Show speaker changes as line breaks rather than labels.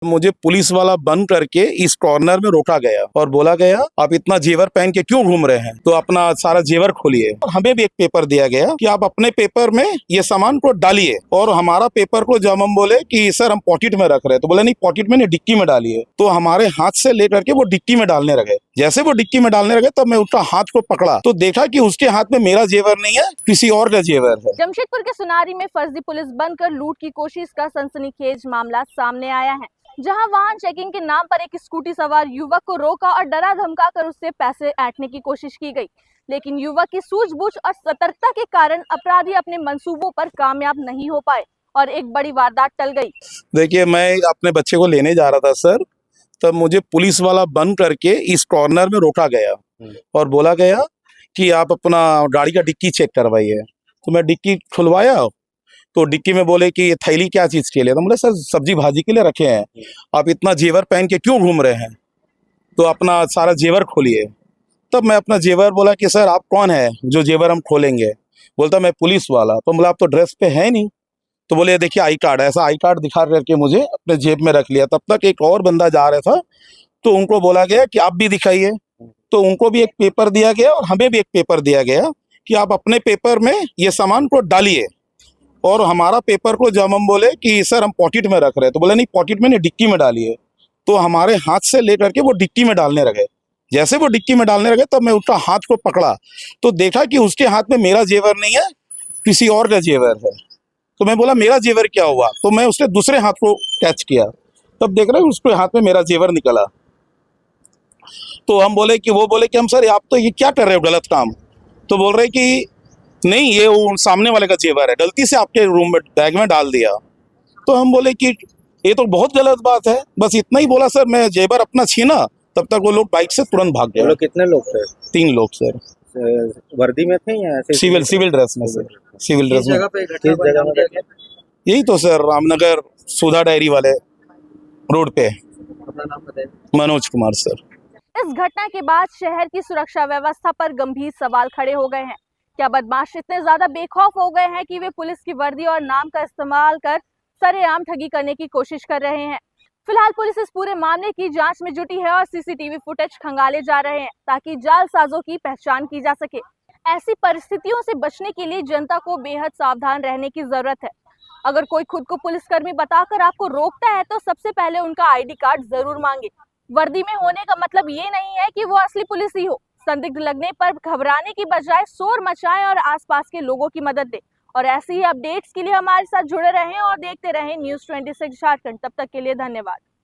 मुझे पुलिस वाला बंद करके इस कॉर्नर में रोका गया और बोला गया आप इतना जेवर पहन के क्यों घूम रहे हैं, तो अपना सारा जेवर खोलिए। और हमें भी एक पेपर दिया गया कि आप अपने पेपर में ये सामान को डालिए, और हमारा पेपर को जब हम बोले कि सर हम पॉकेट में रख रहे हैं, तो बोले नहीं पॉकेट में नहीं डिक्की में डालिए। तो हमारे हाथ से लेकर के वो डिक्की में डालने लगे। जैसे वो डिक्की में डालने लगे तब मैं उसका हाथ को पकड़ा तो देखा कि उसके हाथ में मेरा जेवर नहीं है, किसी और का जेवर है।
जमशेदपुर के सुनारी में फर्जी पुलिस बनकर लूट की कोशिश का सनसनीखेज मामला सामने आया है, जहां वाहन चेकिंग के नाम पर एक स्कूटी सवार युवक को रोका और डरा धमका कर उससे पैसे ऐंठने की कोशिश की गई, लेकिन युवक की सूझबूझ और सतर्कता के कारण अपराधी अपने मंसूबों पर कामयाब नहीं हो पाए और एक बड़ी वारदात टल गई।
देखिए, मैं अपने बच्चे को लेने जा रहा था सर, तब मुझे पुलिस वाला बंद करके इस कॉर्नर में रोका गया और बोला गया कि आप अपना गाड़ी का डिक्की चेक करवाइए। तो मैं डिक्की खुलवाया तो डिक्की में बोले कि ये थैली क्या चीज़ के लिए, तो बोले सर सब्जी भाजी के लिए रखे हैं, आप इतना जेवर पहन के क्यों घूम रहे हैं, तो अपना सारा जेवर खोलिए। तब मैं अपना जेवर बोला कि सर आप कौन है जो जेवर हम खोलेंगे। बोलता मैं पुलिस वाला। तो बोला आप तो ड्रेस पे है नहीं। तो बोले देखिए आई कार्ड, ऐसा आई कार्ड दिखा करके मुझे अपने जेब में रख लिया। तब तक एक और बंदा जा रहा था, तो उनको बोला गया कि आप भी दिखाइए। तो उनको भी एक पेपर दिया गया और हमें भी एक पेपर दिया गया कि आप अपने पेपर में ये सामान को डालिए। और हमारा पेपर को जब हम बोले कि सर हम पॉकेट में रख रहे हैं, तो बोले नहीं पॉकेट में नहीं डिक्की में डालिए। तो हमारे हाथ से लेकर के वो डिक्की में डालने लगे। जैसे वो डिक्की में डालने लगे तब मैं उसका हाथ को पकड़ा तो देखा कि उसके हाथ में मेरा जेवर नहीं है, किसी और का जेवर है। तो मैं बोला मेरा जेवर क्या हुआ, तो मैं उसके दूसरे हाथ को कैच किया, तब देख रहे उसके हाथ में मेरा जेवर निकला। तो हम बोले कि वो बोले कि हम सर आप तो ये क्या कर रहे हो गलत काम। तो बोल रहे कि नहीं ये वो सामने वाले का जेवर है, गलती से आपके रूम में बैग में डाल दिया। तो हम बोले कि ये तो बहुत गलत बात है, बस इतना ही बोला सर। मैं जेवर अपना छीना, तब तक वो लोग बाइक से तुरंत भाग गए।
कितने लोग थे?
3 लोग सर।
वर्दी में थे या ऐसे?
सिविल ड्रेस में सर, सिविल ड्रेस में।
किस जगह में?
यही तो सर रामनगर सुधा डायरी वाले रोड पे।
अपना नाम बताइए।
मनोज कुमार सर।
इस घटना के बाद शहर की सुरक्षा व्यवस्था पर गंभीर सवाल खड़े हो गए हैं। क्या बदमाश इतने ज्यादा बेखौफ हो गए हैं कि वे पुलिस की वर्दी और नाम का इस्तेमाल कर सरेआम ठगी करने की कोशिश कर रहे हैं? फिलहाल पुलिस इस पूरे मामले की जांच में जुटी है और सीसीटीवी फुटेज खंगाले जा रहे हैं ताकि जालसाजों की पहचान की जा सके। ऐसी परिस्थितियों से बचने के लिए जनता को बेहद सावधान रहने की जरूरत है। अगर कोई खुद को पुलिसकर्मी बताकर आपको रोकता है तो सबसे पहले उनका आईडी कार्ड जरूर मांगे। वर्दी में होने का मतलब ये नहीं है कि वो असली पुलिस ही हो। संदिग्ध लगने पर घबराने की बजाय शोर मचाएं और आसपास के लोगों की मदद दें। और ऐसी ही अपडेट्स के लिए हमारे साथ जुड़े रहें और देखते रहें न्यूज़ 26 झारखंड। तब तक के लिए धन्यवाद।